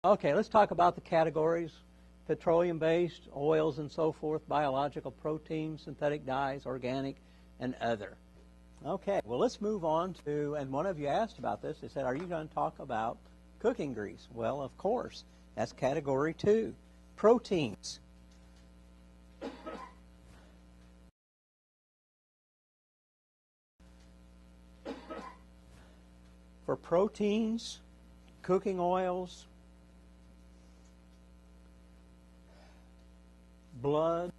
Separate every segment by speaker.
Speaker 1: Okay, let's talk about the categories: petroleum-based, oils and so forth, biological proteins, synthetic dyes, organic, and other. Okay, well, let's move on to, and one of you asked about this. They said, are you going to talk about cooking grease? Well, of course. That's category 2. Proteins. For proteins, cooking oils, blood,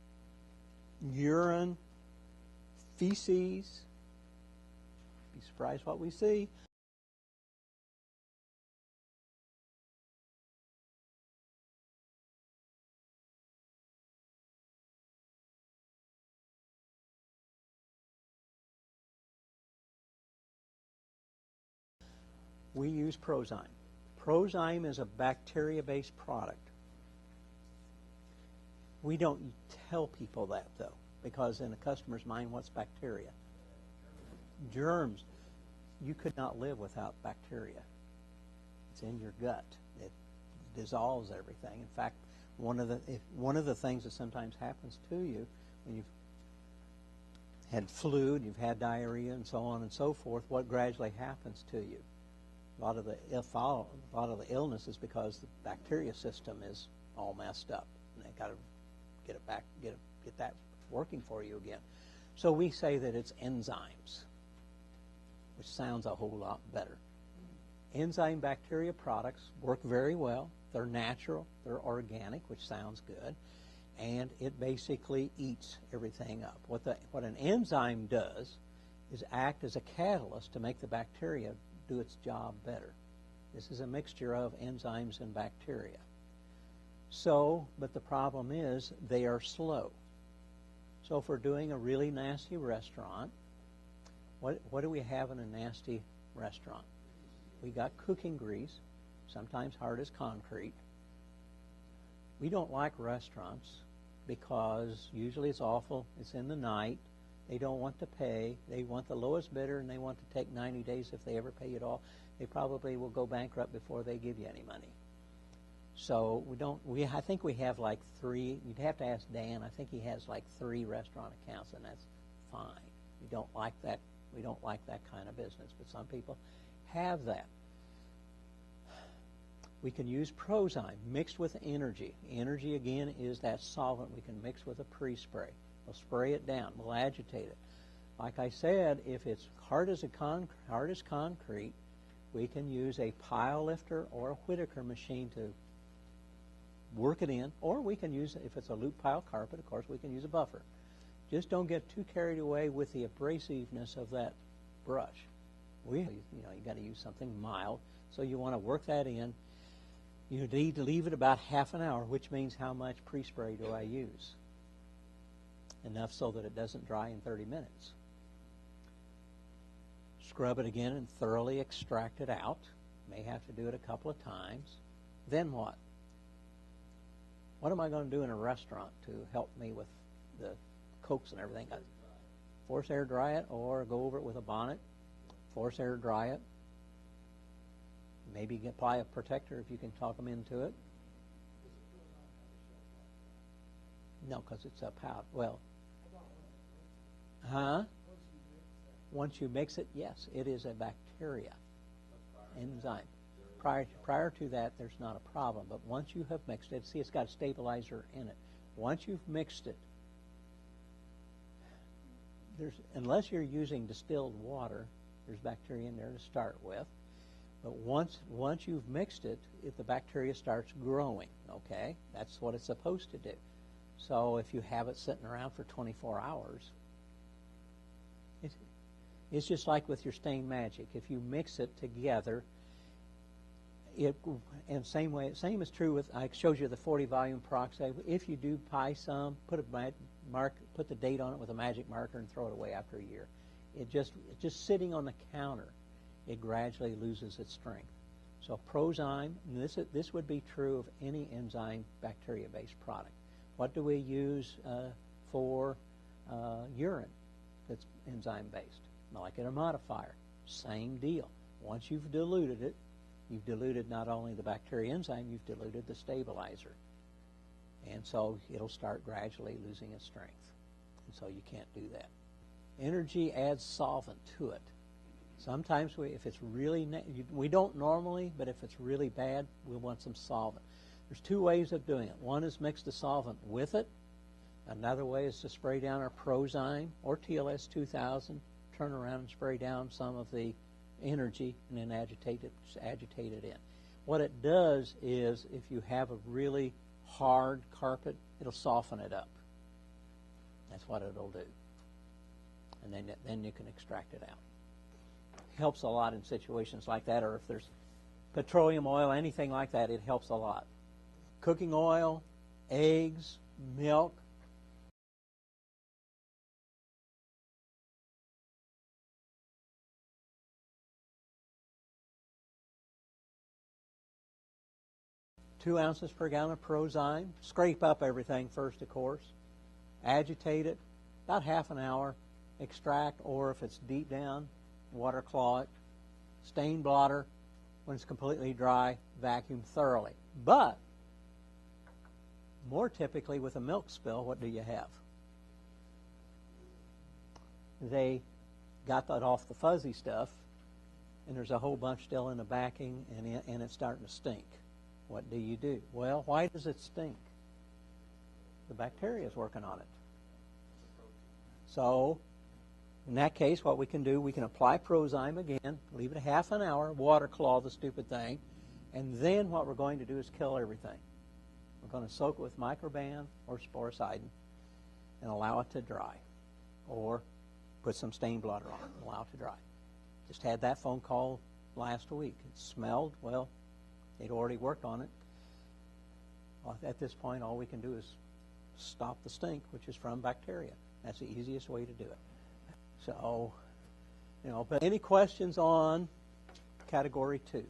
Speaker 1: urine, feces. Be surprised what we see. We use Pro-Zyme. Pro-Zyme is a bacteria-based product. We don't tell people that, though, because in a customer's mind, what's bacteria? Germs. You could not live without bacteria. It's in your gut. It dissolves everything. In fact, one of the things that sometimes happens to you when you've had flu, you've had diarrhea, and so on and so forth, what gradually happens to you? A lot of the illness is because the bacteria system is all messed up, and they got to get it back, get that working for you again. So we say that it's enzymes, which sounds a whole lot better. Enzyme bacteria products work very well. They're natural, they're organic, which sounds good, and it basically eats everything up. What an enzyme does is act as a catalyst to make the bacteria do its job better. This is a mixture of enzymes and bacteria. So, but the problem is they are slow. So if we're doing a really nasty restaurant, what do we have in a nasty restaurant? We got cooking grease, sometimes hard as concrete. We don't like restaurants because usually it's awful. It's in the night. They don't want to pay. They want the lowest bidder, and they want to take 90 days if they ever pay at all. They probably will go bankrupt before they give you any money. So I think we have like 3. You'd have to ask Dan. I think he has like 3 restaurant accounts, and that's fine. We don't like that. We don't like that kind of business, but some people have that. We can use Pro-Zyme mixed with energy. Energy, again, is that solvent we can mix with a pre-spray. We'll spray it down. We'll agitate it. Like I said, if it's hard as concrete, we can use a pile lifter or a Whittaker machine to work it in, or we can use, if it's a loop pile carpet, of course, we can use a buffer. Just don't get too carried away with the abrasiveness of that brush. You got to use something mild, so you want to work that in. You need to leave it about half an hour, which means how much pre-spray do I use? Enough so that it doesn't dry in 30 minutes. Scrub it again and thoroughly extract it out. May have to do it a couple of times. Then what? What am I going to do in a restaurant to help me with the cokes and everything? Force air dry it, or go over it with a bonnet. Force air dry it. Maybe apply a protector if you can talk them into it. No, because it's a powder. Well, once you mix it, yes, it is a bacteria enzyme. Prior to that, there's not a problem. But once you have mixed it, see, it's got a stabilizer in it. Once you've mixed it, unless you're using distilled water, there's bacteria in there to start with. But once you've mixed it, the bacteria starts growing, okay? That's what it's supposed to do. So if you have it sitting around for 24 hours, it's just like with your stain magic. If you mix it together, and same is true with, I showed you the 40 volume peroxide. If you do buy some, put the date on it with a magic marker and throw it away after a year. It's just sitting on the counter. It gradually loses its strength. So Pro-Zyme, this would be true of any enzyme bacteria-based product. What do we use for urine that's enzyme-based? Molecular modifier, same deal. Once you've diluted it, you've diluted not only the bacteria enzyme, you've diluted the stabilizer. And so it'll start gradually losing its strength. And so you can't do that. Energy adds solvent to it. Sometimes if it's really, we don't normally, but if it's really bad, we'll want some solvent. There's two ways of doing it. One is mix the solvent with it. Another way is to spray down our Pro-Zyme or TLS 2000, turn around and spray down some of the energy and then agitate it in. What it does is if you have a really hard carpet, it'll soften it up. That's what it'll do. And then you can extract it out. Helps a lot in situations like that, or if there's petroleum oil, anything like that, it helps a lot. Cooking oil, eggs, milk. Two ounces per gallon of Pro-Zyme. Scrape up everything first, of course. Agitate it about half an hour. Extract, or if it's deep down, water claw it. Stain blotter. When it's completely dry, vacuum thoroughly. But more typically with a milk spill, what do you have? They got that off the fuzzy stuff, and there's a whole bunch still in the backing, and it's starting to stink. What do you do? Well, why does it stink? The bacteria is working on it. So, in that case, what we can do, we can apply Pro-Zyme again, leave it a half an hour, water claw the stupid thing, and then what we're going to do is kill everything. We're going to soak it with microban or sporicidin and allow it to dry, or put some stain blotter on it and allow it to dry. Just had that phone call last week. It smelled, well, they'd already worked on it. Well, at this point, all we can do is stop the stink, which is from bacteria. That's the easiest way to do it. So, but any questions on Category 2?